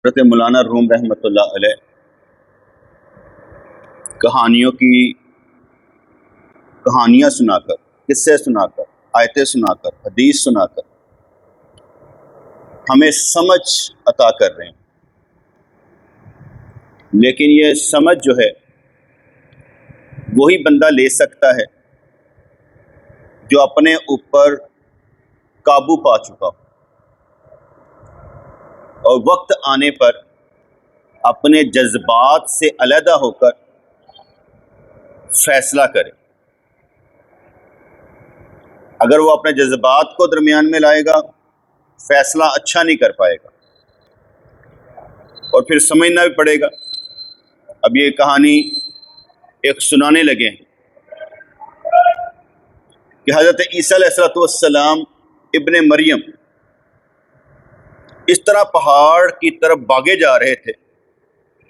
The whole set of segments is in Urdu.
حضرت مولانا روم رحمۃ اللہ علیہ کہانیاں سنا کر، قصے سنا کر، آیتیں سنا کر، حدیث سنا کر ہمیں سمجھ عطا کر رہے ہیں، لیکن یہ سمجھ جو ہے وہی بندہ لے سکتا ہے جو اپنے اوپر قابو پا چکا ہو اور وقت آنے پر اپنے جذبات سے علیحدہ ہو کر فیصلہ کرے۔ اگر وہ اپنے جذبات کو درمیان میں لائے گا فیصلہ اچھا نہیں کر پائے گا اور پھر سمجھنا بھی پڑے گا۔ اب یہ کہانی ایک سنانے لگے ہیں کہ حضرت عیسیٰ علیہ السلام ابن مریم اس طرح پہاڑ کی طرف بھاگے جا رہے تھے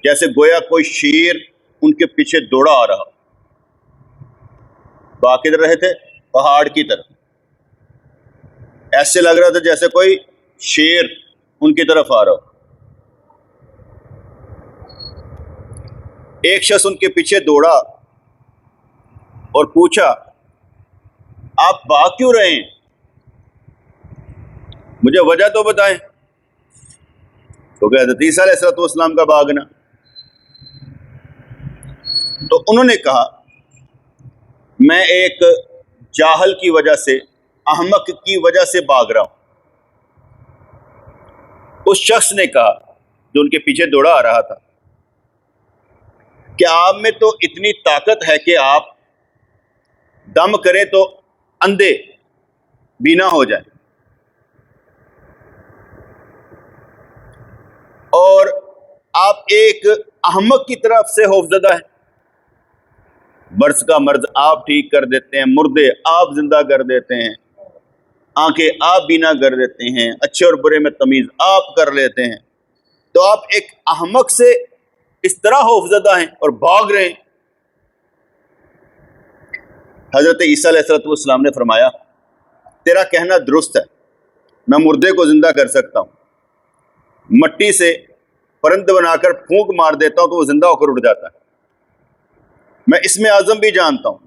جیسے گویا کوئی شیر ان کے پیچھے دوڑا آ رہا۔ بھاگ کدھر رہے تھے؟ پہاڑ کی طرف۔ ایسے لگ رہا تھا جیسے کوئی شیر ان کی طرف آ رہا ہو۔ ایک شخص ان کے پیچھے دوڑا اور پوچھا، آپ بھاگ کیوں رہے ہیں؟ مجھے وجہ تو بتائیں۔ تو کہ حضرت عیسیٰ علیہ السلام کا بھاگنا۔ تو انہوں نے کہا، میں ایک جاہل کی وجہ سے، احمق کی وجہ سے بھاگ رہا ہوں۔ اس شخص نے کہا جو ان کے پیچھے دوڑا آ رہا تھا کہ آپ میں تو اتنی طاقت ہے کہ آپ دم کریں تو اندھے بینا ہو جائیں، اور آپ ایک احمق کی طرف سے خوفزدہ ہیں۔ مرض کا مرض آپ ٹھیک کر دیتے ہیں، مردے آپ زندہ کر دیتے ہیں، آنکھیں آپ بینا کر دیتے ہیں، اچھے اور برے میں تمیز آپ کر لیتے ہیں، تو آپ ایک احمق سے اس طرح خوفزدہ ہیں اور بھاگ رہے ہیں۔ حضرت عیسیٰ علیہ السلام نے فرمایا، تیرا کہنا درست ہے، میں مردے کو زندہ کر سکتا ہوں، مٹی سے پرند بنا کر پھونک مار دیتا ہوں تو وہ زندہ ہو کر اٹھ جاتا ہے، میں اسم اعظم بھی جانتا ہوں،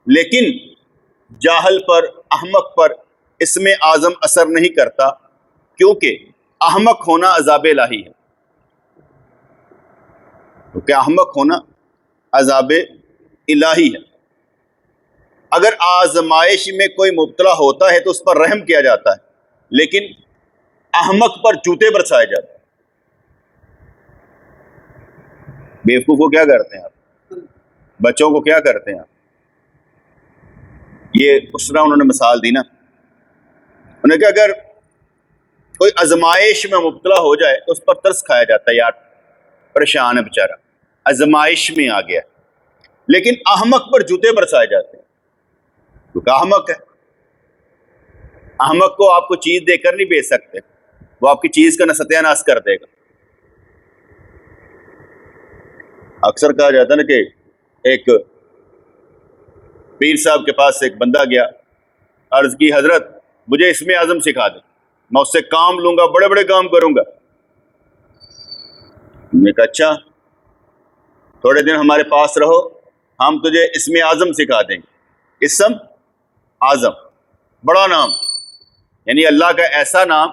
لیکن جاہل پر، احمق پر اسم اعظم اثر نہیں کرتا، کیونکہ احمق ہونا عذاب الہی ہے، کیونکہ احمق ہونا عذاب الہی ہے۔ اگر آزمائش میں کوئی مبتلا ہوتا ہے تو اس پر رحم کیا جاتا ہے، لیکن احمق پر جوتے برسائے جاتے ہیں۔ بیوقوف کو کیا کرتے ہیں آپ؟ بچوں کو کیا کرتے ہیں آپ؟ یہ اس طرح انہوں نے مثال دی نا، انہوں نے کہا اگر کوئی آزمائش میں مبتلا ہو جائے تو اس پر ترس کھایا جاتا ہے، یار پریشان ہے بیچارہ، آزمائش میں آ گیا، لیکن احمق پر جوتے برسائے جاتے ہیں کیونکہ احمق ہے۔ احمق کو آپ کو چیز دے کر نہیں بیچ سکتے، وہ آپ کی چیز کا ستیہ ناش کر دے گا۔ اکثر کہا جاتا ہے نا کہ ایک پیر صاحب کے پاس ایک بندہ گیا، عرض کی، حضرت مجھے اسم اعظم سکھا دیں، میں اس سے کام لوں گا، بڑے بڑے کام کروں گا۔ میں نے کہا اچھا، تھوڑے دن ہمارے پاس رہو، ہم تجھے اسم اعظم سکھا دیں گے۔ اسم اعظم، بڑا نام، یعنی اللہ کا ایسا نام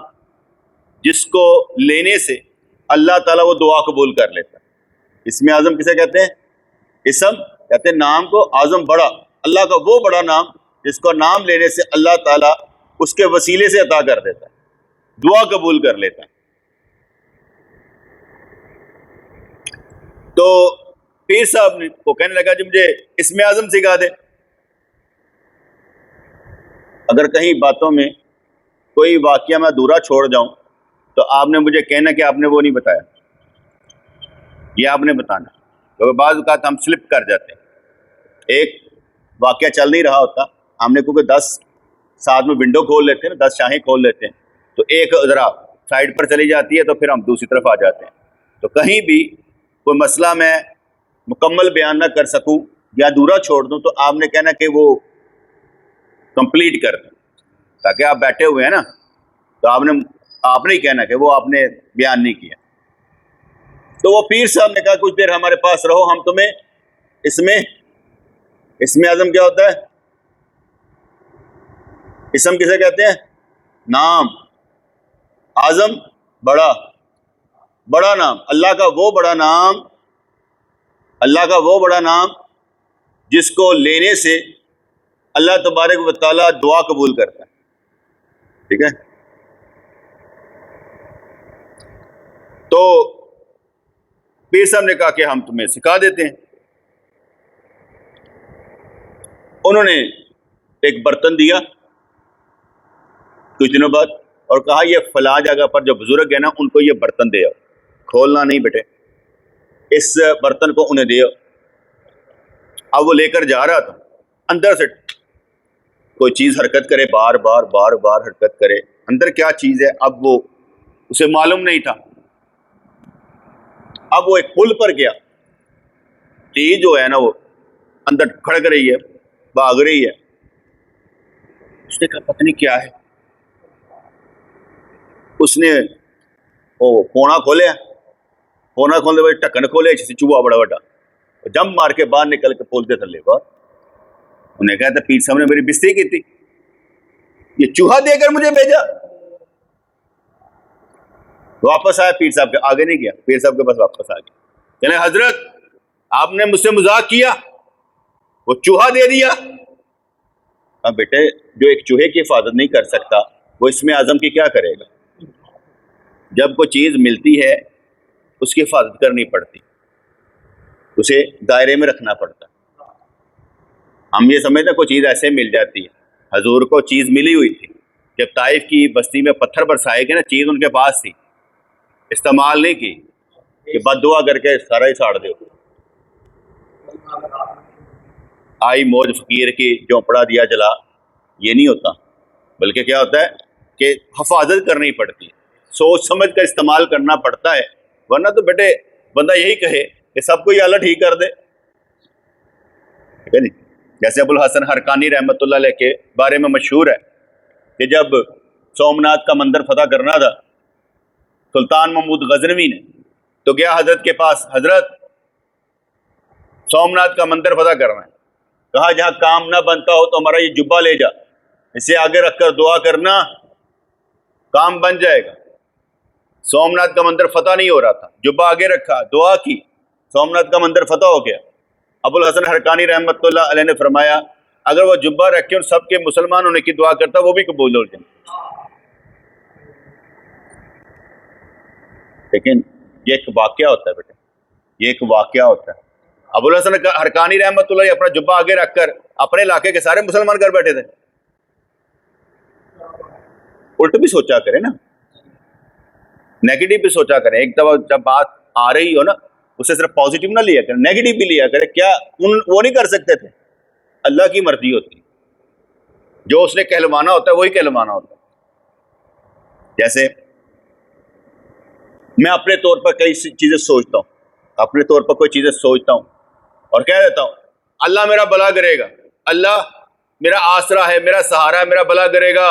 جس کو لینے سے اللہ تعالیٰ وہ دعا قبول کر لیتا ہے۔ اسم اعظم کسے کہتے ہیں؟ اسم کہتے ہیں نام کو، اعظم بڑا، اللہ کا وہ بڑا نام جس کو نام لینے سے اللہ تعالیٰ اس کے وسیلے سے عطا کر دیتا ہے، دعا قبول کر لیتا ہے۔ تو پیر صاحب نے وہ کہنے لگا جی مجھے اسم اعظم سکھا دے۔ اگر کہیں باتوں میں کوئی واقعہ میں ادھورا چھوڑ جاؤں تو آپ نے مجھے کہنا کہ آپ نے وہ نہیں بتایا، یہ آپ نے بتانا، کیونکہ بعض اوقات ہم سلپ کر جاتے ہیں۔ ایک واقعہ چل نہیں رہا ہوتا، ہم نے کیونکہ 10 ساتھ میں ونڈو کھول لیتے ہیں نا، 10 شاہیں کھول لیتے ہیں، تو ایک ذرا سائڈ پر چلی جاتی ہے تو پھر ہم دوسری طرف آ جاتے ہیں۔ تو کہیں بھی کوئی مسئلہ میں مکمل بیان نہ کر سکوں یا ادھورا چھوڑ دوں تو آپ نے کہنا کہ وہ کمپلیٹ کر دیں، تاکہ آپ بیٹھے ہوئے ہیں نا، تو آپ نے ہی کہنا کہ وہ آپ نے بیان نہیں کیا۔ تو وہ پیر صاحب نے کہا کچھ دیر ہمارے پاس رہو، ہم تمہیں اسم اعظم کیا ہوتا ہے؟ اسم کسے کہتے ہیں؟ نام. اعظم بڑا نام. اللہ کا وہ بڑا نام جس کو لینے سے اللہ تبارک و تعالیٰ دعا قبول کرتا ہے. ٹھیک ہے؟ تو پیر صاحب نے کہا کہ ہم تمہیں سکھا دیتے ہیں. انہوں نے ایک برتن دیا کچھ دنوں بعد اور کہا یہ فلاں جگہ پر جو بزرگ ہے نا ان کو یہ برتن دے آؤ. کھولنا نہیں بیٹے، اس برتن کو انہیں دے آؤ. اب وہ لے کر جا رہا تھا، اندر سے کوئی چیز حرکت کرے، بار بار حرکت کرے، اندر کیا چیز ہے اب وہ اسے معلوم نہیں تھا. اب وہ ایک پل پر گیا، چیز جو ہے نا وہ اندر کھڑک رہی ہے، بھاگ رہی ہے. اس نے کہا پتہ نہیں کیا ہے. اس نے وہ پونا کھولنے والے ٹکن کھولے، جسے چوہا بڑا بڑا جم مار کے باہر نکل کے پول دے تھلے پر. انہیں کہا تھا پیر صاحب نے میری بستری کی تھی، یہ چوہا دے کر مجھے بھیجا. واپس آیا، پیر صاحب کے آگے نہیں گیا، پیر صاحب کے پاس واپس آ گیا. کہنے حضرت آپ نے مجھ سے مذاق کیا، وہ چوہا دے دیا. ہاں بیٹے، جو ایک چوہے کی حفاظت نہیں کر سکتا وہ اسم اعظم کی کیا کرے گا؟ جب کوئی چیز ملتی ہے اس کی حفاظت کرنی پڑتی، اسے دائرے میں رکھنا پڑتا. ہم یہ سمجھتے ہیں کوئی چیز ایسے مل جاتی ہے. حضور کو چیز ملی ہوئی تھی، جب طائف کی بستی میں پتھر برسائے گئے نا، چیز ان کے پاس تھی، استعمال نہیں کی کہ بد دعا کر کے سارا ہی ساڑ دے. آئی موج فقیر کی جھونپڑا دیا جلا، یہ نہیں ہوتا، بلکہ کیا ہوتا ہے کہ حفاظت کرنی پڑتی ہے، سوچ سمجھ کر استعمال کرنا پڑتا ہے. ورنہ تو بیٹے بندہ یہی کہے کہ سب کو یہ اللہ ٹھیک کر دے. ٹھیک ہے نہیں؟ جیسے ابو الحسن حرکانی رحمۃ اللہ علیہ کے بارے میں مشہور ہے کہ جب سومناتھ کا مندر فتح کرنا تھا سلطان محمود غزنوی نے، تو گیا حضرت کے پاس، حضرت سومناتھ کا مندر فتح کرنا ہے. کہا جہاں کام نہ بنتا ہو تو ہمارا یہ جبہ لے جا، اسے آگے رکھ کر دعا کرنا، کام بن جائے گا. سومناتھ کا مندر فتح نہیں ہو رہا تھا، جبہ آگے رکھا، دعا کی، سومناتھ کا مندر فتح ہو گیا. ابو الحسن حرکانی رحمۃ اللہ علیہ نے فرمایا اگر وہ جبہ رکھ کے ان سب کے مسلمان ہونے کی دعا کرتا وہ بھی قبول ہو جائے. لیکن یہ ایک واقعہ ہوتا ہے بیٹے، یہ ایک واقعہ ہوتا ہے. ابو الحسن حرکانی رحمۃ اللہ اپنا جبہ آگے رکھ کر اپنے علاقے کے سارے مسلمان گھر بیٹھے تھے. الٹ بھی سوچا کرے نا، نیگیٹو بھی سوچا کرے. ایک دفعہ جب بات آ رہی ہو نا اسے صرف پازیٹیو نہ لیا کرے، نیگیٹو بھی لیا کرے. کیا وہ نہیں کر سکتے تھے؟ اللہ کی مرضی ہوتی، جو اس نے کہلوانا ہوتا ہے وہی کہلوانا ہوتا ہے. جیسے میں اپنے طور پر کئی چیزیں سوچتا ہوں، اپنے طور پر کوئی چیزیں سوچتا ہوں اور کہہ دیتا ہوں اللہ میرا بھلا کرے گا، اللہ میرا آسرا ہے، میرا سہارا ہے، میرا بھلا کرے گا،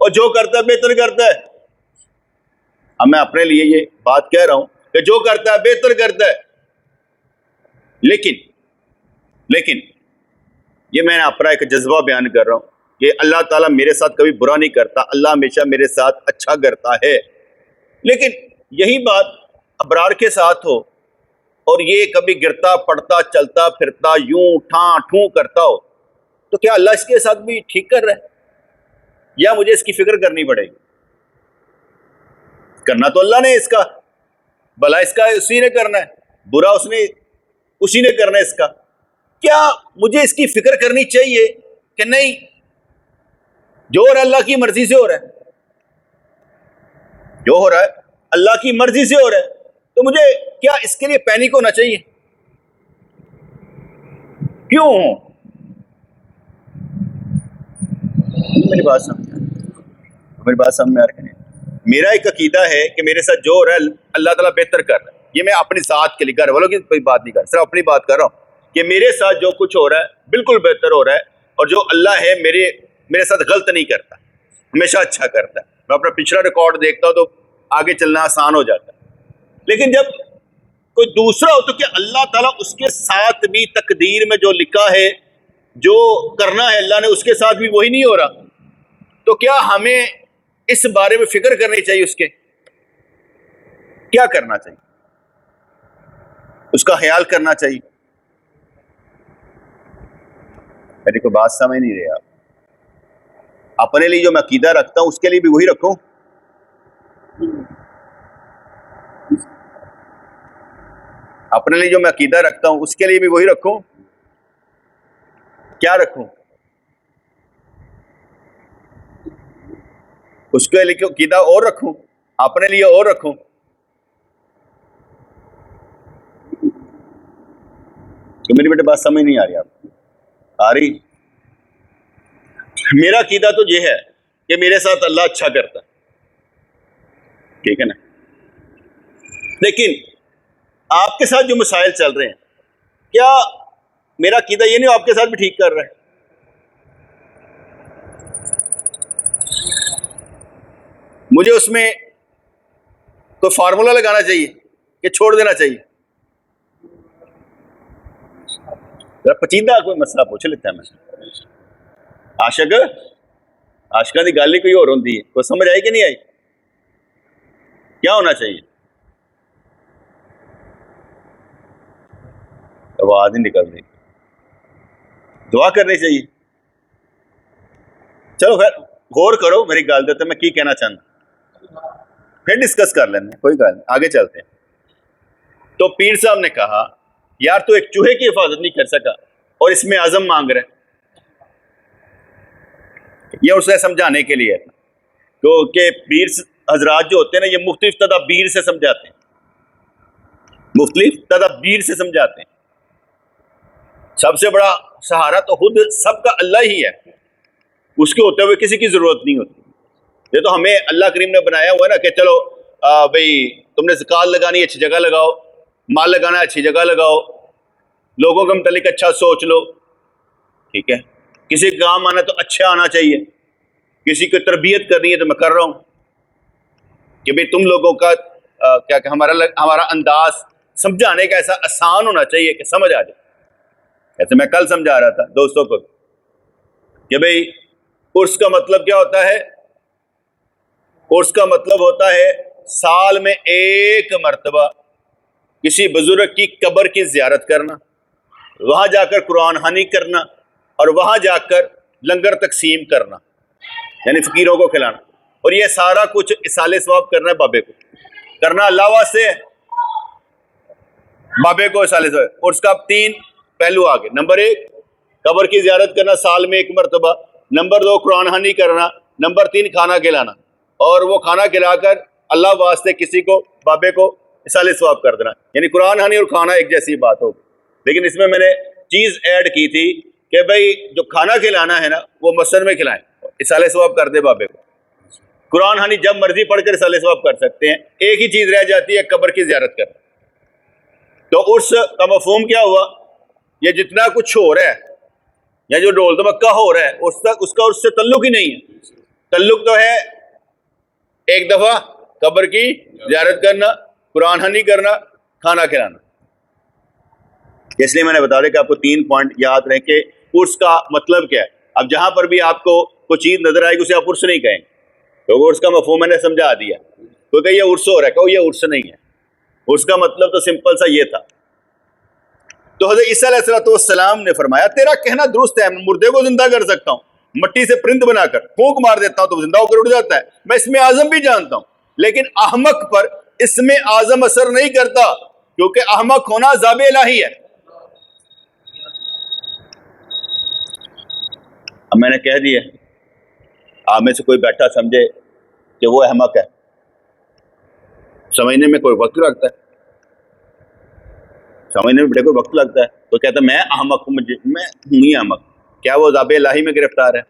اور جو کرتا ہے بہتر کرتا ہے. اب میں اپنے لیے یہ بات کہہ رہا ہوں کہ جو کرتا ہے بہتر کرتا ہے. لیکن یہ میں نے اپنا ایک جذبہ بیان کر رہا ہوں کہ اللہ تعالیٰ میرے ساتھ کبھی برا نہیں کرتا، اللہ ہمیشہ میرے ساتھ اچھا کرتا ہے. لیکن یہی بات ابرار کے ساتھ ہو اور یہ کبھی گرتا پڑتا چلتا پھرتا یوں ٹھاں ٹھوں کرتا ہو تو کیا اللہ اس کے ساتھ بھی ٹھیک کر رہا ہے یا مجھے اس کی فکر کرنی پڑے گی؟ کرنا تو اللہ نے اس کا، بھلا اس کا اسی نے کرنا ہے، برا اسی نے کرنا ہے اس کا. کیا مجھے اس کی فکر کرنی چاہیے کہ نہیں جو ہو رہا ہے اللہ کی مرضی سے ہو رہا ہے، جو ہو رہا ہے اللہ کی مرضی سے ہو رہا ہے، تو مجھے کیا اس کے لیے پینک ہونا چاہیے؟ کیوں؟ میری بات سمجھ میں آ رہی ہے. میرا ایک عقیدہ ہے کہ میرے ساتھ جو ہو رہا ہے اللہ تعالیٰ بہتر کر رہا ہے. یہ میں اپنی ذات کے لیے، گھر والوں کی کوئی بات نہیں کر رہا، صرف اپنی بات کر رہا ہوں کہ میرے ساتھ جو کچھ ہو رہا ہے بالکل بہتر ہو رہا ہے، اور جو اللہ ہے میرے ساتھ غلط نہیں کرتا، ہمیشہ اچھا کرتا ہے. میں اپنا پچھلا ریکارڈ دیکھتا ہوں تو آگے چلنا آسان ہو جاتا ہے. لیکن جب کوئی دوسرا ہو تو کہ اللہ تعالیٰ اس کے ساتھ بھی تقدیر میں جو لکھا ہے، جو کرنا ہے اللہ نے، اس کے ساتھ بھی وہی نہیں ہو رہا، تو کیا ہمیں اس بارے میں فکر کرنی چاہیے؟ اس کے کیا کرنا چاہیے؟ اس کا خیال کرنا چاہیے۔ میری کوئی بات سمجھ نہیں رہے آپ؟ اپنے لیے جو میں عقیدہ رکھتا ہوں اس کے لیے بھی وہی رکھوں؟ اپنے لیے جو میں عقیدہ رکھتا ہوں اس کے لیے بھی وہی رکھوں؟ کیا رکھوں؟ اس کے لیے عقیدہ اور رکھوں، اپنے لیے اور رکھوں؟ تو میری بیٹے بات سمجھ نہیں آ رہی آپ؟ آ رہی؟ میرا عقیدہ تو یہ ہے کہ میرے ساتھ اللہ اچھا کرتا ہے، ٹھیک ہے نا؟ لیکن آپ کے ساتھ جو مسائل چل رہے ہیں، کیا میرا عقیدہ یہ نہیں آپ کے ساتھ بھی ٹھیک کر رہا ہے؟ مجھے اس میں کوئی فارمولا لگانا چاہیے کہ چھوڑ دینا چاہیے؟ ذرا پچیدہ کوئی مسئلہ پوچھ لیتا ہے میں۔ عاشقاں دی گل ہی کوئی اور ہوندی ہے، کوئی سمجھ آئی کہ نہیں آئی؟ کیا ہونا چاہیے؟ آواز نہیں نکل رہی۔ دعا کرنی چاہیے۔ چلو خیر غور کرو میری گل دے تے میں کی کہنا چاہتا، پھر ڈسکس کر لینے، کوئی گل نہیں، آگے چلتے ہیں۔ تو پیر صاحب نے کہا یار تو ایک چوہے کی حفاظت نہیں کر سکا اور اس میں عزم مانگ رہے، یہ اسے سمجھانے کے لیے ہے کیونکہ پیر حضرات جو ہوتے ہیں نا یہ مختلف تدابیر سے سمجھاتے ہیں، مختلف تدابیر سے سمجھاتے ہیں۔ سب سے بڑا سہارا تو خود سب کا اللہ ہی ہے، اس کے ہوتے ہوئے کسی کی ضرورت نہیں ہوتی۔ یہ تو ہمیں اللہ کریم نے بنایا ہوا ہے نا کہ چلو بھئی تم نے زکوٰۃ لگانی اچھی جگہ لگاؤ، مال لگانا اچھی جگہ لگاؤ، لوگوں کے متعلق اچھا سوچ لو، ٹھیک ہے؟ کسی کام آنا تو اچھا آنا چاہیے، کسی کو تربیت کرنی ہے تو میں کر رہا ہوں کہ بھئی تم لوگوں کا کیا کہ ہمارا انداز سمجھانے کا ایسا آسان ہونا چاہیے کہ سمجھ آ جائے۔ ایسے میں کل سمجھا رہا تھا دوستوں کو کہ بھئی عرس کا مطلب کیا ہوتا ہے؟ عرس کا مطلب ہوتا ہے سال میں ایک مرتبہ کسی بزرگ کی قبر کی زیارت کرنا، وہاں جا کر قرآن خوانی کرنا اور وہاں جا کر لنگر تقسیم کرنا، یعنی فقیروں کو کھلانا، اور یہ سارا کچھ اصال ثواب کرنا ہے بابے کو، کرنا اللہ واسطے ہے، بابے کو اصال ثواب۔ اور اس کا 3 پہلو آگے، نمبر 1 قبر کی زیارت کرنا سال میں 1 مرتبہ، نمبر 2 قرآن خوانی کرنا، نمبر 3 کھانا کھلانا، اور وہ کھانا کھلا کر اللہ واسطے کسی کو بابے کو اصال ثواب کر دینا، یعنی قرآن خوانی اور کھانا ایک جیسی بات ہوگی۔ لیکن اس میں نے چیز ایڈ کی تھی کہ بھئی جو کھانا کھلانا ہے نا وہ مسجد میں کھلائیں، اصال ثواب کر دے بابے کو۔ قرآن خوانی جب مرضی پڑھ کر اصال ثواب کر سکتے ہیں، ایک ہی چیز رہ جاتی ہے قبر کی زیارت کرنا۔ تو عرس کا مفہوم کیا ہوا؟ یہ جتنا کچھ ہو رہا ہے یا جو ڈول دھمکا ہو رہا ہے اس کا اس سے تعلق ہی نہیں ہے۔ تعلق تو ہے ایک دفعہ قبر کی زیارت کرنا، قرآن خوانی کرنا، کھانا کھلانا۔ اس لیے میں نے بتا دیا کہ آپ کو 3 پوائنٹ یاد رہیں کہ عرس کا مطلب کیا ہے۔ اب جہاں پر بھی آپ کو کوئی چیز نظر آئے گی اسے آپ عرس نہیں کہیں، تو عرس کا مفہوم میں نے سمجھا دیا، کیونکہ یہ عرس ہو رہا ہے، کہ یہ عرس نہیں ہے۔ عرس کا مطلب تو سمپل سا یہ تھا۔ تو حضرت عیسیٰ علیہ السلام نے فرمایا تیرا کہنا درست ہے، میں مردے کو زندہ کر سکتا ہوں، مٹی سے پرند بنا کر پھونک مار دیتا ہوں تو زندہ ہو کر اٹھ جاتا ہے، میں اس میں اعظم بھی جانتا ہوں، لیکن احمق پر اس میں اعظم اثر نہیں کرتا، کیونکہ احمق ہونا عذاب الہی ہے۔ اب میں نے کہہ دیا، آپ میں سے کوئی بیٹھا سمجھے کہ وہ احمق ہے، سمجھنے میں کوئی وقت لگتا ہے، سمجھنے میں بڑے کوئی وقت لگتا ہے، تو کہتا ہے میں احمق ہوں، میں ہوں ہی احمق، کیا وہ عذاب الہی میں گرفتار ہے؟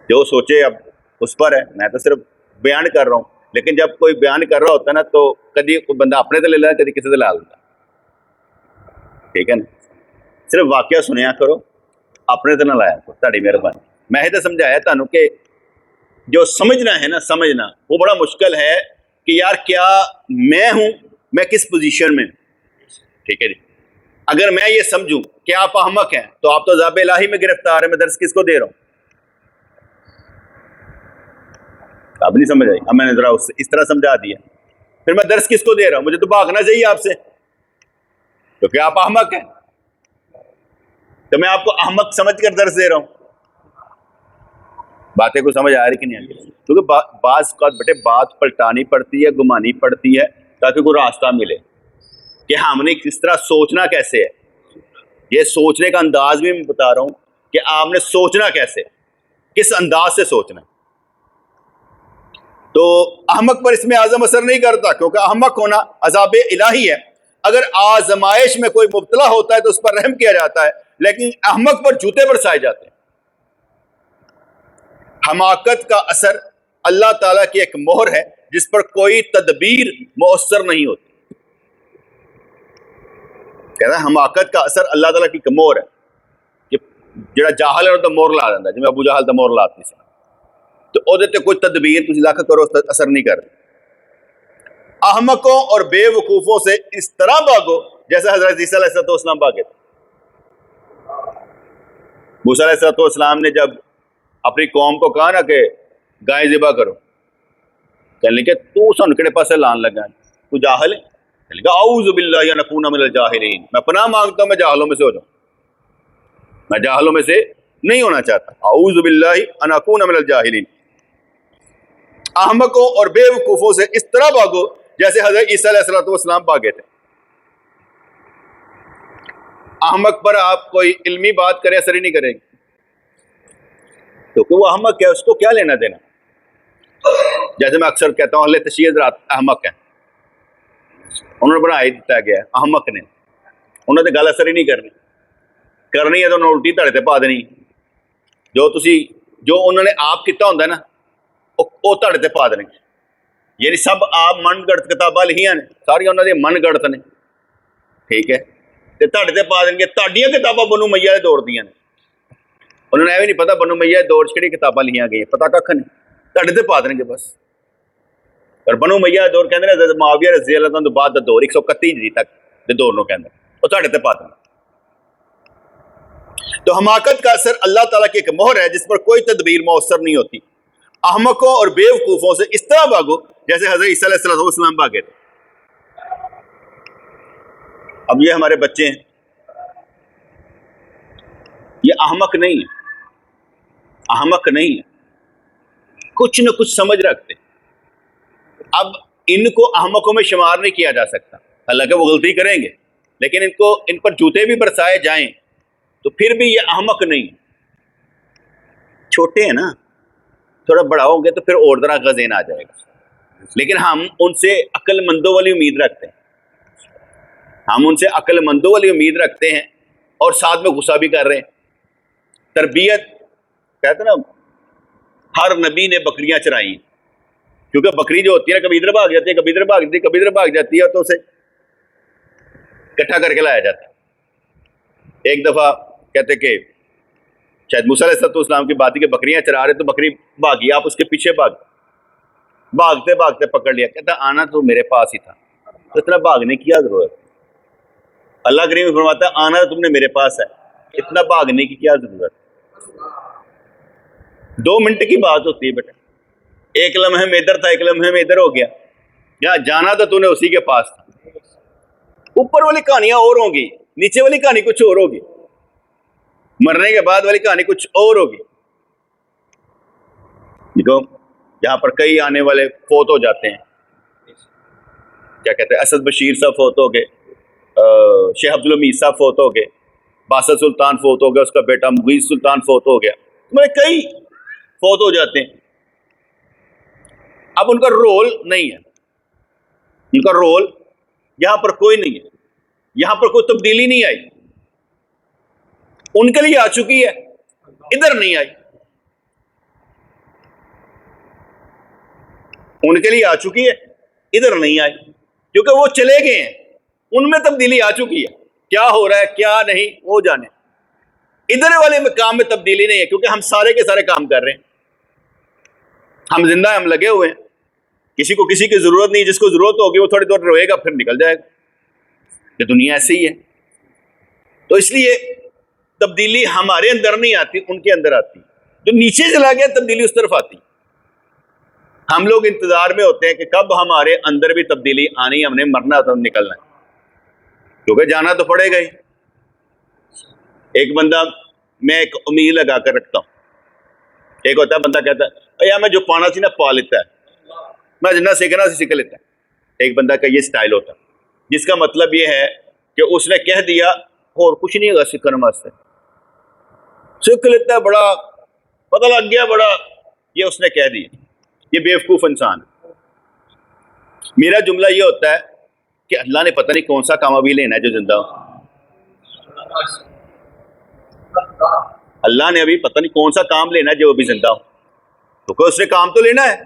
جو سوچے اب اس پر ہے، میں تو صرف بیان کر رہا ہوں، لیکن جب کوئی بیان کر رہا ہوتا ہے نا تو کدی کوئی بندہ اپنے سے لے لیتا، کدی کسی سے لا لیتا، ٹھیک ہے نا؟ صرف واقعہ سنیا کرو، اپنے سے نہ لایا کرو، تہاڈی مہربانی۔ میں یہ تو سمجھایا تانوں کہ جو سمجھنا ہے نا، سمجھنا وہ بڑا مشکل ہے کہ یار کیا میں ہوں، میں کس پوزیشن میں ہوں. ٹھیک ہے جی. اگر میں یہ سمجھوں کہ آپ احمق ہیں تو آپ تو عذاب الہی میں گرفتار ہیں. میں درس کس کو دے رہا ہوں؟ آپ نہیں سمجھ آئی. اب میں نے ذرا اس طرح سمجھا دیا. پھر میں درس کس کو دے رہا ہوں؟ مجھے تو بھاگنا چاہیے آپ سے کیونکہ آپ احمق ہیں. تو میں آپ کو احمق سمجھ کر درس دے رہا ہوں. باتیں کو سمجھ آ رہی کہ نہیں آ رہی؟ کیونکہ بعض اوقات بیٹے بات پلٹانی پڑتی ہے، گمانی پڑتی ہے تاکہ کوئی راستہ ملے کہ ہم نے کس طرح سوچنا کیسے ہے. یہ سوچنے کا انداز بھی میں بتا رہا ہوں کہ آپ نے سوچنا کیسے، کس انداز سے سوچنا. تو احمق پر اسم اعظم اثر نہیں کرتا کیونکہ احمق ہونا عذاب الہی ہے. اگر آزمائش میں کوئی مبتلا ہوتا ہے تو اس پر رحم کیا جاتا ہے، لیکن احمق پر جوتے برسائے جاتے ہیں. حماقت کا اثر اللہ تعالیٰ کی ایک مہر ہے جس پر کوئی تدبیر مؤثر نہیں ہوتی. کہتا ہے حماقت کا اثر اللہ تعالیٰ کی ایک مہر ہے کہ جڑا جاہل ہے تو مہر لا دیتا ہے. جی میں ابو جہل تو مہر لاتی سی تو او دیتے کوئی تدبیر تسی لاکھ کرو اثر نہیں کر. احمقوں اور بے وقوفوں سے اس طرح بھاگو جیسے حضرت عیسیٰ علیہ السلام بھاگے تھے. موسیٰ علیہ السلام نے جب اپنی قوم کو کہا نا کہ گائے ذبح کرو، کہنے لگے تو سن کڑے پاسے لان لگا ہے، تو جاہل ہے. کہنے لگا اعوذ باللہ ان اکون من الجاہلین، میں پناہ مانگتا ہوں میں جاہلوں میں سے ہو جاؤں، میں جاہلوں میں سے نہیں ہونا چاہتا. اعوذ باللہ ان اکون من الجاہلین. احمقوں اور بے وقوفوں سے اس طرح بھاگو جیسے حضرت عیسیٰ علیہ السلام بھاگے تھے. احمق پر آپ کوئی علمی بات کریں اثر ہی نہیں کرے گی کیونکہ وہ احمق ہے، اس کو کیا لینا دینا. جیسے میں اکثر کہتا ہوں اہل تشیع حضرات احمق ہیں، انہوں نے بنا ہی دیتا گیا ہے احمق نے، انہوں نے گل اثر ہی نہیں کرنی ہے تو انہوں نے الٹی تڑے تے پا دینی. جو انہوں نے آپ کیتا ہوندہ ہے نا وہ تڑے تے پا دیں. یعنی سب آپ من گڑت کتاباں لکھیاں نے، ساری انہوں نے من گڑت نے، ٹھیک ہے، تے تڑے تے پا دیں گے. تاڑیاں کتاباں بنو امیہ دے دور دیاں نے، انہوں نے یہ بھی نہیں پتا بنو امیہ دور چ کہڑی کتاباں لکھیاں گئی، پتا ککھ نہیں، تڑے تے پا دیں گے بس. اور بنو امیہ دور کہندے نے حضرت معاویہ رضی اللہ عنہ بعد دا دور 131 ہجری تک دے دور نو کہندے، وہ تڑے تے پا دیں. تو حماقت کا اثر اللہ تعالیٰ کی ایک مہر ہے جس پر کوئی تدبیر مؤثر نہیں ہوتی. احمقوں اور بے وقوفوں سے اس طرح بھاگو جیسے حضرت عیسیٰ علیہ السلام بھاگے تھے. اب یہ ہمارے بچے ہیں، یہ احمق نہیں ہے، احمق نہیں ہے، کچھ نہ کچھ سمجھ رکھتے. اب ان کو احمقوں میں شمار نہیں کیا جا سکتا، حالانکہ وہ غلطی کریں گے، لیکن ان پر جوتے بھی برسائے جائیں تو پھر بھی یہ احمق نہیں. چھوٹے ہیں نا، تھوڑا بڑا ہوں گے تو پھر اور طرح کا ذہن آ جائے گا. لیکن ہم ان سے عقل مندوں والی امید رکھتے ہیں، ہم ان سے عقل مندوں والی امید رکھتے ہیں اور ساتھ میں غصہ بھی کر رہے ہیں. تربیت کہتے ہیں نا، ہر نبی نے بکریاں چرائی، کیونکہ بکری جو ہوتی ہے نا کبھی ادھر بھاگ جاتی ہے، کبھی ادھر بھاگ جاتی ہے، کبھی ادھر بھاگ جاتی ہے، تو اسے اکٹھا کر کے لایا جاتا ہے. ایک دفعہ کہتے کہ شاید موسیٰ علیہ السلام کی بات ہے کہ بکریاں چرا رہے تو بکری بھاگی، آپ اس کے پیچھے بھاگتے بھاگتے پکڑ لیا. کہتا آنا تو میرے پاس ہی تھا، تو اتنا بھاگنے کی کیا ضرورت. اللہ کریم فرماتا ہے آنا تو تم نے میرے پاس ہے، اتنا بھاگنے کی کیا ضرورت. 2 منٹ کی بات ہوتی ہے بیٹا، ایک لمحے میں ادھر تھا، ایک لمحے میں ادھر ہو گیا. یہاں جانا تو نے اسی کے پاس تھا. اوپر والی کہانیاں اور ہوں گی، نیچے والی کہانی کچھ اور ہوگی، مرنے کے بعد والی کہانی کچھ اور ہوگی. دیکھو یہاں پر کئی آنے والے فوت ہو جاتے ہیں، کیا کہتے ہیں، اسد بشیر صاحب فوت ہو گئے، شیخ عبدالحمید صاحب فوت ہو گئے، باسط سلطان فوت ہو گیا، اس کا بیٹا مغیث سلطان فوت ہو گیا، کئی فوت ہو جاتے ہیں. اب ان کا رول نہیں ہے، ان کا رول یہاں پر کوئی نہیں ہے، یہاں پر کوئی تبدیلی نہیں آئی. ان کے لیے آ چکی ہے، ادھر نہیں آئی. ان کے لیے آ چکی ہے، ادھر نہیں آئی، کیونکہ وہ چلے گئے ہیں، ان میں تبدیلی آ چکی ہے. کیا ہو رہا ہے کیا نہیں وہ جانے. ادھر والے کام میں تبدیلی نہیں ہے کیونکہ ہم سارے کے سارے کام کر رہے ہیں، ہم زندہ ہیں، ہم لگے ہوئے ہیں کسی کو کسی کی ضرورت نہیں، جس کو ضرورت ہوگی وہ تھوڑی دیر روئے گا پھر نکل جائے گا. یہ دنیا ایسے ہی ہے. تو اس لیے تبدیلی ہمارے اندر نہیں آتی، ان کے اندر آتی. جو نیچے چلا گیا تبدیلی اس طرف آتی. ہم لوگ انتظار میں ہوتے ہیں کہ کب ہمارے اندر بھی تبدیلی آنی، ہم نے مرنا تو نکلنا ہے، کیونکہ جانا تو پڑے گا ہی. ایک بندہ میں ایک امید لگا کر رکھتا ہوں. ایک ہوتا ہے بندہ کہتا ہے یا میں جو پانا سی نا پا لیتا ہے، میں جنہ سیکھنا سی سیکھ لیتا ہے. ایک بندہ کا یہ سٹائل ہوتا ہے جس کا مطلب یہ ہے کہ اس نے کہہ دیا اور کچھ نہیں ہوگا سیکھنے واسطے، سیکھ لیتا ہے، بڑا پتہ لگ گیا بڑا، یہ اس نے کہہ دیا. یہ بیوقوف انسان ہے. میرا جملہ یہ ہوتا ہے کہ اللہ نے پتہ نہیں کون سا کام ابھی لینا ہے جو زندہ ہو. اللہ نے ابھی پتہ نہیں کون سا کام لینا ہے جو ابھی زندہ ہو، کیونکہ اس نے کام تو لینا ہے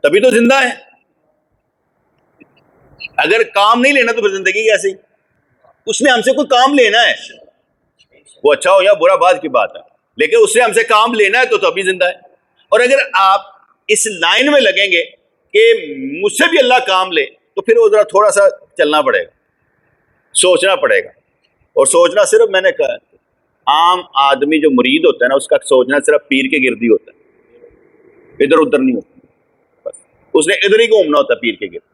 تبھی تو زندہ ہے. اگر کام نہیں لینا تو پھر زندگی کیسی؟ اس نے ہم سے کوئی کام لینا ہے، وہ اچھا ہو یا برا بات کی بات ہے، لیکن اس نے ہم سے کام لینا ہے تو ابھی زندہ ہے. اور اگر آپ اس لائن میں لگیں گے کہ مجھ سے بھی اللہ کام لے تو پھر وہ ذرا تھوڑا سا چلنا پڑے گا، سوچنا پڑے گا. اور سوچنا صرف میں نے کہا عام آدمی جو مرید ہوتا ہے نا اس کا سوچنا صرف پیر کے گرد ہی ہوتا ہے، ادھر ادھر نہیں ہوتا. بس اس نے ادھر ہی گھومنا ہوتا ہے پیر کے گرد،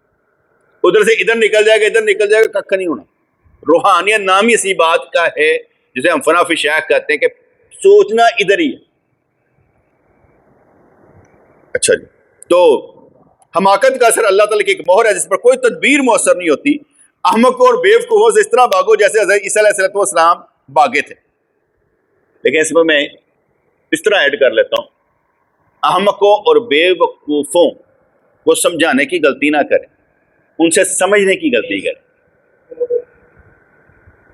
ادھر سے ادھر نکل جائے گا، ادھر نکل جائے گا، ککھ نہیں ہونا. روحانیت نام ہی اسی بات کا ہے جسے ہم فنا فی شیخ کہتے ہیں کہ سوچنا ادھر ہی ہے. اچھا جی، تو حماقت کا اثر اللہ تعالیٰ کی ایک مہر ہے جس پر کوئی تدبیر مؤثر نہیں ہوتی. احمقوں اور بیوقوفوں سے اس طرح بھاگو جیسے حضرت عیسیٰ علیہ السلام بھاگے تھے. لیکن اس میں اس طرح ایڈ کر لیتا ہوں، احمقوں اور بیوقوفوں کو سمجھانے کی غلطی نہ کریں، ان سے سمجھنے کی غلطی کریں.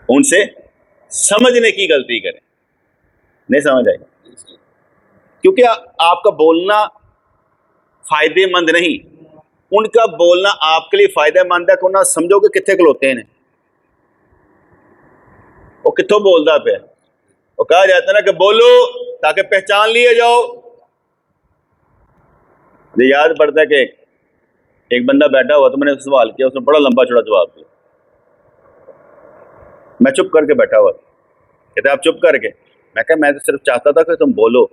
ان سے سمجھنے کی غلطی کریں، نہیں سمجھ آئی؟ کیونکہ آپ کا بولنا فائدے مند نہیں، ان کا بولنا آپ کے لیے فائدہ مند ہے. کو نہ سمجھو کہ کتنے کھلوتے ہیں، وہ کتوں بولتا پہ، وہ کہا جاتا ہے نا کہ بولو تاکہ پہچان لیے جاؤ. مجھے یاد پڑتا ہے کہ ایک بندہ بیٹھا ہوا تو میں نے سوال کیا، اس نے بڑا لمبا چوڑا جواب دیا. میں چپ کر کے بیٹھا ہوا، کہتے آپ چپ کر کے؟ میں کہا میں تو صرف چاہتا تھا کہ تم بولو،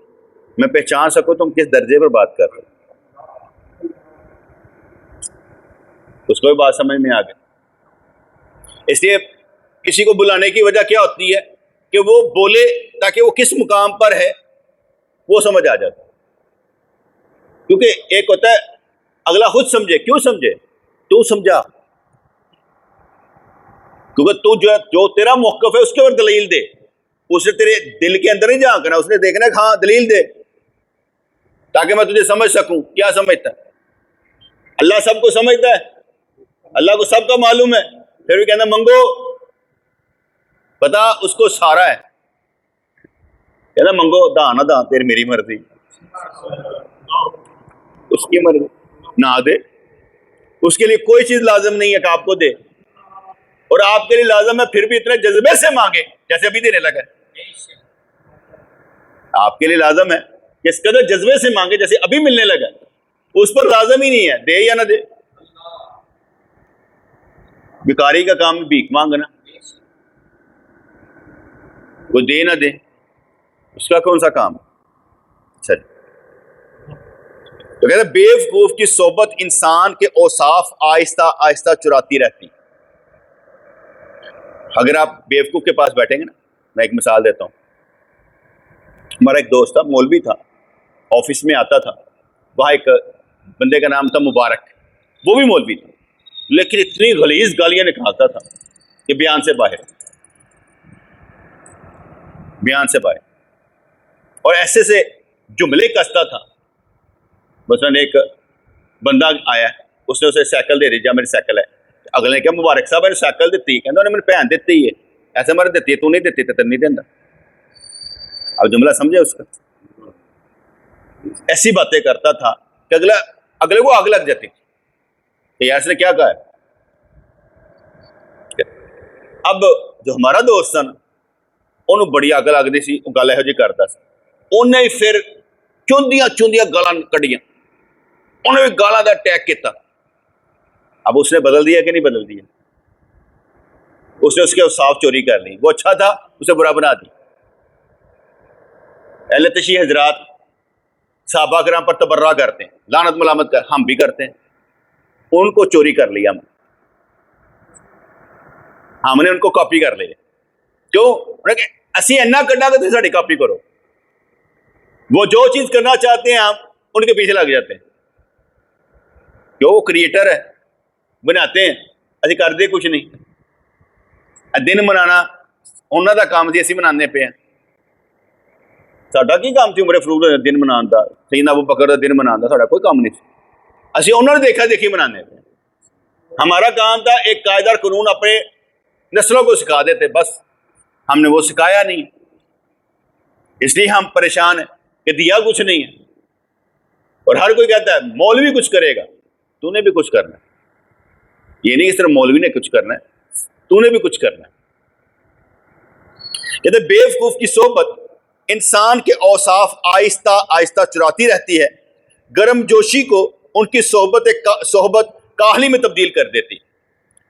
میں پہچان سکوں تم کس درجے پر بات کر رہے ہو. اس کو بھی بات سمجھ میں آ گئی. اس لیے کسی کو بلانے کی وجہ کیا ہوتی ہے کہ وہ بولے تاکہ وہ کس مقام پر ہے وہ سمجھ آ جاتا. کیونکہ ایک ہوتا ہے اگلا خود سمجھے، کیوں سمجھے؟ تو سمجھا، کیونکہ تو جو تیرا موقف ہے اس کے اوپر دلیل دے. اس نے تیرے دل کے اندر نہیں جھانکنا، اس نے دیکھنا کہ ہاں دلیل دے تاکہ میں تجھے سمجھ سکوں. کیا سمجھتا ہے؟ اللہ سب کو سمجھتا ہے، اللہ کو سب کا معلوم ہے، پھر بھی کہنا منگو، پتا اس کو سارا ہے، کہنا منگو، داں نہ داں تیری میری مرضی، اس کی مرضی نہ دے. اس کے لیے کوئی چیز لازم نہیں ہے کہ آپ کو دے، اور آپ کے لیے لازم ہے پھر بھی اتنے جذبے سے مانگے جیسے ابھی دینے لگا. آپ کے لیے لازم ہے کہ اس قدر جذبے سے مانگے جیسے ابھی ملنے لگا. اس پر لازم ہی نہیں ہے دے یا نہ دے. بیکاری کا کام بھیک مانگنا، وہ دے نہ دے اس کا کون سا کام؟ اچھا، تو کہتے ہیں بیوقوف کی صحبت انسان کے اوصاف آہستہ آہستہ چراتی رہتی. اگر آپ بیوقوف کے پاس بیٹھیں گے نا، میں ایک مثال دیتا ہوں. ہمارا ایک دوست تھا، مولوی تھا، آفس میں آتا تھا. وہاں ایک بندے کا نام تھا مبارک، وہ بھی مولوی تھا، لیکن اتنی غلیظ گالیاں نکالتا تھا کہ بیان سے باہر، بیان سے باہر. اور ایسے سے جملے کستا تھا. مثلاً ایک بندہ آیا، اس نے اسے سائیکل دے دی، جا میری سائیکل ہے. اگلے نے کہا مبارک صاحب نے سائیکل دیتی، کہنا انہوں نے میری بہن دیتی ہے، ایسے مر دیتی ہے، تو نہیں دیتی تو نہیں دینا. اب جملہ سمجھے اس کا؟ ایسی باتیں کرتا تھا کہ اگلے کو آگ لگ جاتی کہ یار اس نے کیا کہا ہے. اب جو ہمارا دوست تھا نا، انہوں بڑی اگ لگتی سی، وہ گل یہو جی کرتا سی. انہیں پھر چوندیاں گالاں کڈیاں انہوں نے گالا دا اٹیک کیا. اب اس نے بدل دیا کہ نہیں بدل دیا؟ اس نے اس کے اوصاف چوری کر لی. وہ اچھا تھا اسے برا بنا دی. اہل تشیع حضرات صحابہ کرام پر تبرہ کرتے ہیں, لعنت ملامت کر, ہم بھی کرتے ہیں. ان کو چوری کر لیا ہم نے ان کو کاپی کر لیا. کیوں؟ اسی اینا کرنا کہ ساڑی کاپی کرو. وہ جو چیز کرنا چاہتے ہیں ہم ان کے پیچھے لگ جاتے ہیں. کیوں؟ وہ کریٹر ہے, بناتے ہیں, اسی کر دے کچھ نہیں. دن منانا انہوں دا کام سی, اسی منانے پہ ہیں. ساڈا کی کام سی عمر فاروق دا دن منان دا, سیدنا ابو بکر دا دن منان دا, ساڈا کوئی کام نہیں سی. اسی انہوں نے دیکھا دیکھی منانے پہ. ہمارا کام تھا ایک قاعدہ اور قانون اپنے نسلوں کو سکھا دیتے, بس ہم نے وہ سکھایا نہیں, اس لیے ہم پریشان ہیں کہ دیا کچھ نہیں ہے. اور ہر کوئی کہتا ہے مولوی کچھ کرے گا, تو نے بھی کچھ کرنا ہے. یہ نہیں کہ صرف مولوی نے کچھ کرنا ہے, تو نے بھی کچھ کرنا ہے. کہتے بے وقوف کی صحبت انسان کے اوصاف آہستہ آہستہ چراتی رہتی ہے. گرم جوشی کو ان کی صحبت کاہلی میں تبدیل کر دیتی.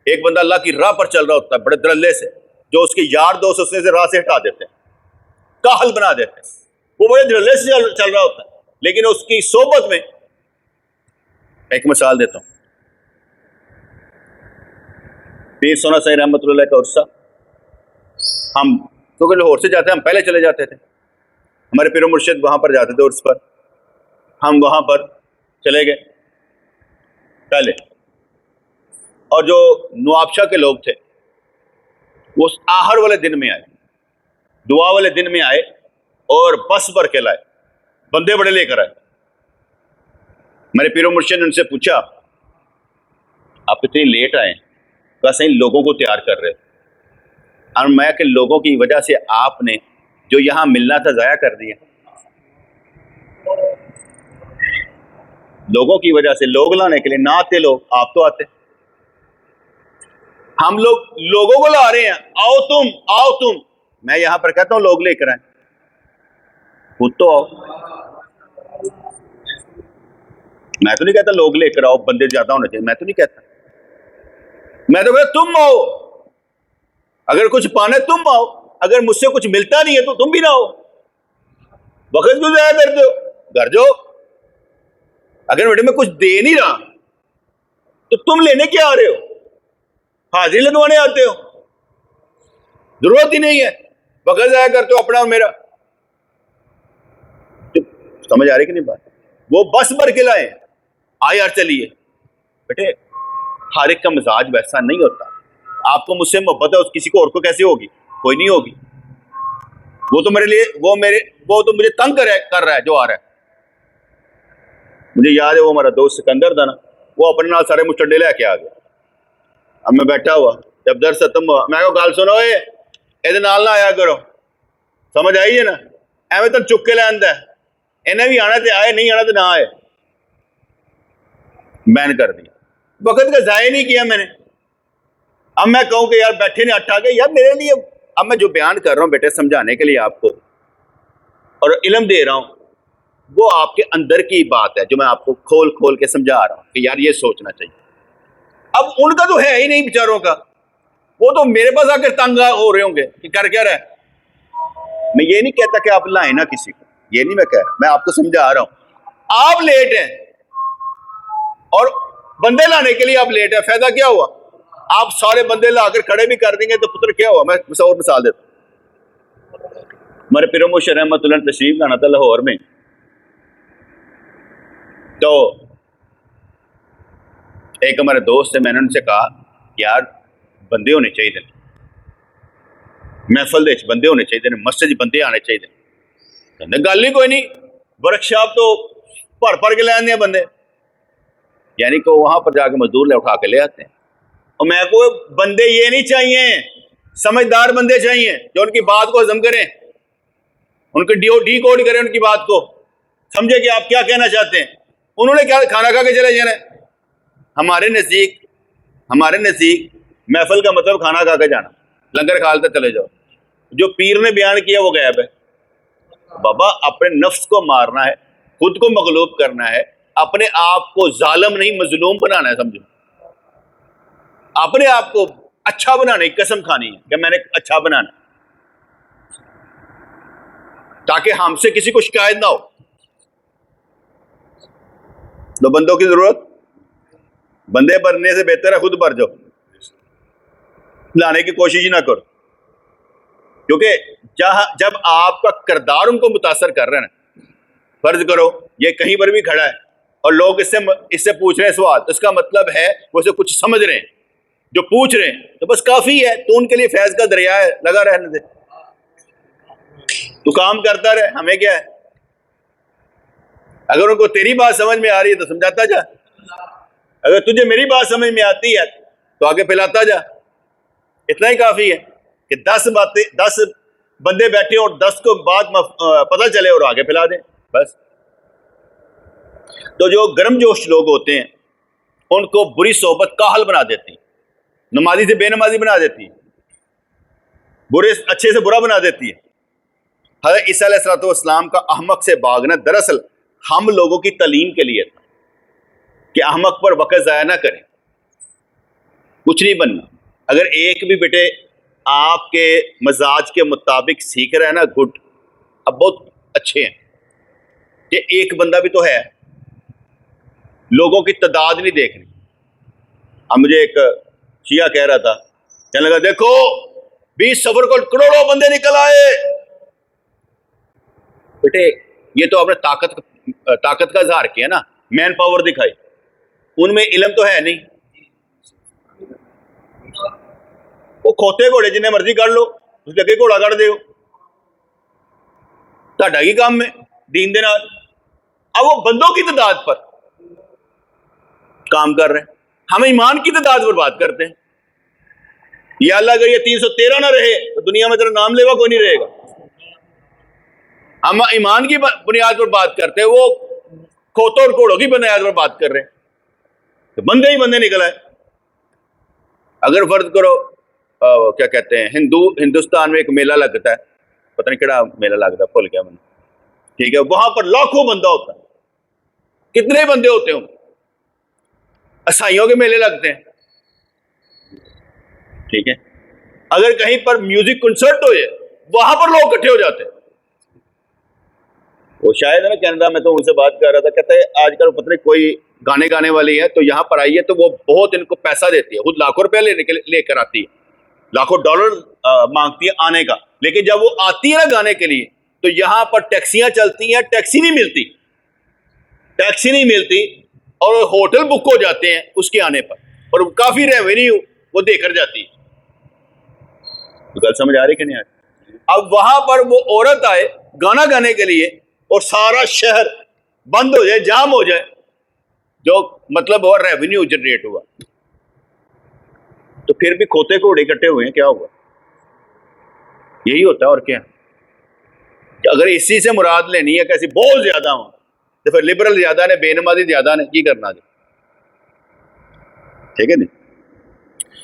ایک بندہ اللہ کی راہ پر چل رہا ہوتا ہے بڑے درلے سے, جو اس کے یار دوست اسے سے راہ سے ہٹا دیتے ہیں, کاہل بنا دیتے ہیں. وہ بڑے درلے سے چل رہا ہوتا ہے, لیکن اس کی صحبت میں, ایک مثال دیتا ہوں, پیر سونا سائی رحمۃ اللہ علیہ کا عرصہ, ہم کیونکہ لاہور سے جاتے ہیں, ہم پہلے چلے جاتے تھے, ہمارے پیر و مرشد وہاں پر جاتے تھے عرص پر, ہم وہاں پر چلے گئے پہلے. اور جو نوابشاہ کے لوگ تھے وہ آخر والے دن میں آئے, دعا والے دن میں آئے, اور بس بھر کے لائے, بندے بڑے لے کر آئے. میرے پیر و مرشد نے ان سے پوچھا آپ اتنی لیٹ آئے, کیسے ان لوگوں کو تیار کر رہے. اور میں کہ لوگوں کی وجہ سے آپ نے جو یہاں ملنا تھا ضائع کر دیا. لوگوں کی وجہ سے, لوگ لانے کے لیے نہ آتے لوگ, آپ تو آتے. ہم لوگ لوگوں کو لا رہے ہیں, آؤ تم آؤ تم. میں یہاں پر کہتا ہوں لوگ لے کر آئیں, خود تو آؤ. میں تو نہیں کہتا لوگ لے کر آؤ, بندے زیادہ ہونے چاہیے, میں تو نہیں کہتا. میں تو کہتا تم آؤ, اگر کچھ پانا ہے تم آؤ, اگر مجھ سے کچھ ملتا نہیں ہے تو تم بھی نہ آؤ. وقت کیوں ضائع کرتے ہو, گھر جاؤ. اگر بیٹے میں کچھ دے نہیں رہا تو تم لینے کیا آ رہے ہو, حاضری لگوانے آتے ہو, ضرورت ہی نہیں ہے, وقت ضائع کرتے ہو اپنا اور میرا. سمجھ آ رہی کہ نہیں بات؟ وہ بس بھر کے لائے, آئے یار چلیے. بیٹے ہر ایک کا مزاج ویسا نہیں ہوتا. آپ کو مجھ سے محبت ہے, اس کسی کو اور کو کیسے ہوگی؟ کوئی نہیں ہوگی. وہ تو میرے لیے وہ تو مجھے تنگ کر رہا ہے جو آ رہا ہے. مجھے یاد ہے وہ ہمارا دوست سکندر تھا نا, وہ اپنے نال سارے مچھڑے لے کے آ گیا. اب میں بیٹھا ہوا, جب درس ختم ہوا, میں گال سنو یہ نال نہ آیا کرو. سمجھ آئی ہے نا؟ ایویں تو چک کے لے آندا ہے, انہیں بھی آنا تے آئے, نہیں آنا تو نہ آئے. بین کر دیا, وقت کا ضائع نہیں کیا میں نے. اب میں کہوں کہ یار بیٹھے نے اٹھا کے, یار میرے لیے اب میں جو بیان کر رہا ہوں بیٹے سمجھانے کے لیے آپ کو, اور علم دے رہا ہوں, وہ آپ کے اندر کی بات ہے جو میں آپ کو کھول کھول کے سمجھا رہا ہوں کہ یار یہ سوچنا چاہیے. اب ان کا تو ہے ہی نہیں بیچاروں کا, وہ تو میرے پاس آ کر تنگ ہو رہے ہوں گے کہ کر کیا رہے. میں یہ نہیں کہتا کہ آپ لائیں نہ کسی کو, یہ نہیں میں کہہ رہا, میں آپ کو سمجھا رہا ہوں. آپ لیٹ ہیں اور بندے لانے کے لیے آپ لیٹ ہیں, فائدہ کیا ہوا؟ آپ سارے بندے لا کر کھڑے بھی کر دیں گے تو پتر کیا ہوا؟ میں اور مثال دیتا ہوں. ہمارے پیر و مرشد رحمۃ اللہ تشریف لانا تھا لاہور میں, تو ایک ہمارے دوست ہے, میں نے ان سے کہا یار بندے ہونے چاہیے, محفل دے بندے ہونے چاہیے, مسجد بندے آنے چاہیے. گل ہی کوئی نہیں, ورک شاپ تو بھر کے لے آتے ہیں بندے, یعنی کہ وہاں پر جا کے مزدور لے اٹھا کے لے آتے ہیں. اور میں کو بندے یہ نہیں چاہیے, سمجھدار بندے چاہیے جو ان کی بات کو ہضم کریں, ان کے ڈی کوڈ کریں, ان کی بات کو سمجھے کہ آپ کیا کہنا چاہتے ہیں. انہوں نے کیا کھانا کھا کے چلے جانا ہے. ہمارے نزدیک محفل کا مطلب کھانا کھا کے جانا, لنگر کھالتے چلے جاؤ. جو پیر نے بیان کیا وہ غائب ہے. بابا اپنے نفس کو مارنا ہے, خود کو مغلوب کرنا ہے, اپنے آپ کو ظالم نہیں مظلوم بنانا ہے، سمجھو، اپنے آپ کو اچھا بنانے کی قسم کھانی ہے کہ میں نے اچھا بنانا، تاکہ ہم سے کسی کو شکایت نہ ہو۔ تو بندوں کی ضرورت، بندے بننے سے بہتر ہے خود بھر جاؤ، لانے کی کوشش ہی نہ کرو، کیونکہ جب آپ کا کردار ان کو متاثر کر رہے ہیں، فرض کرو یہ کہیں پر بھی کھڑا ہے اور لوگ اس سے پوچھ رہے ہیں سوال، تو اس کا مطلب ہے وہ اسے کچھ سمجھ رہے ہیں، جو پوچھ رہے ہیں تو بس کافی ہے، تو ان کے لیے فیض کا دریا ہے، لگا رہنے دے، تو کام کرتا رہے، ہمیں کیا ہے؟ اگر ان کو تیری بات سمجھ میں آ رہی ہے تو سمجھاتا جا، اگر تجھے میری بات سمجھ میں آتی ہے تو آگے پھیلاتا جا، اتنا ہی کافی ہے کہ 10 بندے بیٹھے اور 10 کو بات پتہ چلے اور آگے پھیلا دیں، بس۔ تو جو گرم جوش لوگ ہوتے ہیں ان کو بری صحبت کاہل بنا دیتی، نمازی سے بے نمازی بنا دیتی، برے اچھے سے برا بنا دیتی ہے۔ حضرت عیسیٰ علیہ السلام کا احمق سے بھاگنا دراصل ہم لوگوں کی تعلیم کے لیے تھا کہ احمق پر وقت ضائع نہ کریں، کچھ نہیں بننا۔ اگر ایک بھی بیٹے آپ کے مزاج کے مطابق سیکھ رہے ہیں نا، گڈ، اب بہت اچھے ہیں، کہ ایک بندہ بھی تو ہے، لوگوں کی تعداد نہیں دیکھنی۔ اب مجھے ایک شیعہ کہہ رہا تھا، کہنے لگا دیکھو 20 سفر کو کروڑوں بندے نکل آئے، بیٹے یہ تو آپ نے طاقت کا اظہار کیا نا، مین پاور دکھائی، ان میں علم تو ہے نہیں، وہ کھوتے گھوڑے جنہیں مرضی کر لو، اس لگے گھوڑا کر دے تہاڈا کی کام میں دین دے نال۔ اب وہ بندوں کی تعداد پر کام کر رہے ہیں، ہم ایمان کی تعداد پر بات کرتے ہیں۔ یا اللہ اگر یہ 313 نہ رہے تو دنیا میں تیرا نام لیوا کوئی نہیں رہے گا۔ ہم ایمان کی بنیاد پر بات کرتے ہیں، وہ کھوتوں اور گھوڑوں کی بنیاد پر بات کر رہے ہیں، تو بندے ہی بندے نکل آئے۔ اگر فرض کرو کیا کہتے ہیں ہندوستان میں ایک میلہ لگتا ہے، پتہ نہیں کہڑا میلہ لگتا ہے، بھول گیا میں، ٹھیک ہے، وہاں پر لاکھوں بندہ ہوتا ہے، کتنے بندے ہوتے ہوں؟ عیسائیوں کے میلے لگتے ہیں، ٹھیک ہے، اگر کہیں پر میوزک کنسرٹ ہو جائے وہاں پر لوگ اکٹھے ہو جاتے ہیں۔ وہ شاید ہے نا کینیڈا میں، تو ان سے بات کر رہا تھا، کہتا ہے آج کل پتہ نہیں کوئی گانے گانے والی ہے تو یہاں پر آئی ہے تو وہ بہت ان کو پیسہ دیتی ہے، خود لاکھوں روپے لے کر آتی ہے، لاکھوں ڈالر مانگتی ہے آنے کا، لیکن جب وہ آتی ہے نا گانے کے لیے تو یہاں پر ٹیکسیاں چلتی ہیں، ٹیکسی نہیں ملتی اور ہوٹل بک ہو جاتے ہیں اس کے آنے پر، اور کافی ریونیو وہ دے کر جاتی ہے۔ تو گل سمجھ آ رہی کہ نہیں آ رہی؟ اب وہاں پر وہ عورت آئے گانا گانے کے لیے اور سارا شہر بند ہو جائے، جام ہو جائے، جو مطلب ہوا ریونیو جنریٹ ہوا، تو پھر بھی کھوتے گھوڑے اکٹھے ہوئے ہیں، کیا ہوا؟ یہی ہوتا ہے، اور کیا؟ کہ اگر اسی سے مراد لینی ہے کہ ایسی بہت زیادہ ہوں تو پھر لبرل زیادہ نے، بے نمازی زیادہ نے، کی کرنا جی، ٹھیک ہے نہیں؟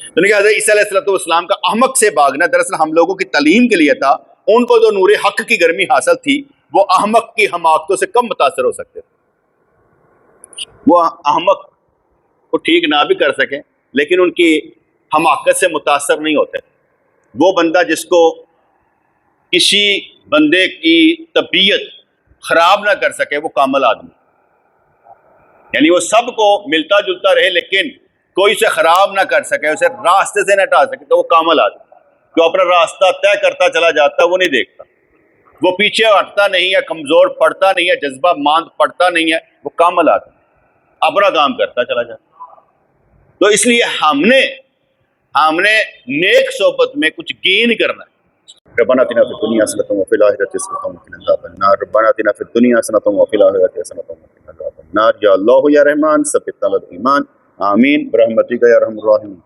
تو نہیں کہ حضرت عیسیٰ علیہ السلام کا احمق سے بھاگنا دراصل ہم لوگوں کی تعلیم کے لیے تھا، ان کو جو نور حق کی گرمی حاصل تھی وہ احمق کی حماقتوں سے کم متاثر ہو سکتے تھے۔ وہ احمق کو ٹھیک نہ بھی کر سکیں لیکن ان کی حماقت سے متاثر نہیں ہوتے۔ وہ بندہ جس کو کسی بندے کی طبیعت خراب نہ کر سکے وہ کامل آدمی، یعنی وہ سب کو ملتا جلتا رہے لیکن کوئی اسے خراب نہ کر سکے، اسے راستے سے نہ ہٹا سکے، تو وہ کامل آدمی۔ جو اپنا راستہ طے کرتا چلا جاتا ہے وہ نہیں دیکھتا، وہ پیچھے ہٹتا نہیں ہے، کمزور پڑتا نہیں ہے، جذبہ ماند پڑتا نہیں ہے، وہ کامل آدمی اپنا کام کرتا چلا جاتا۔ تو اس لیے ہم نے نیک صحبت میں کچھ گین کرنا ہے۔ ربنا آتنا فی الدنیا حسنۃ وفی الآخرۃ حسنۃ وقنا عذاب النار، ربنا آتنا فی الدنیا حسنۃ وفی الآخرۃ حسنۃ وقنا عذاب النار، یا اللہ یا رحمان ثبتنا علی الایمان، آمین برحمتک یا ارحم الراحمین۔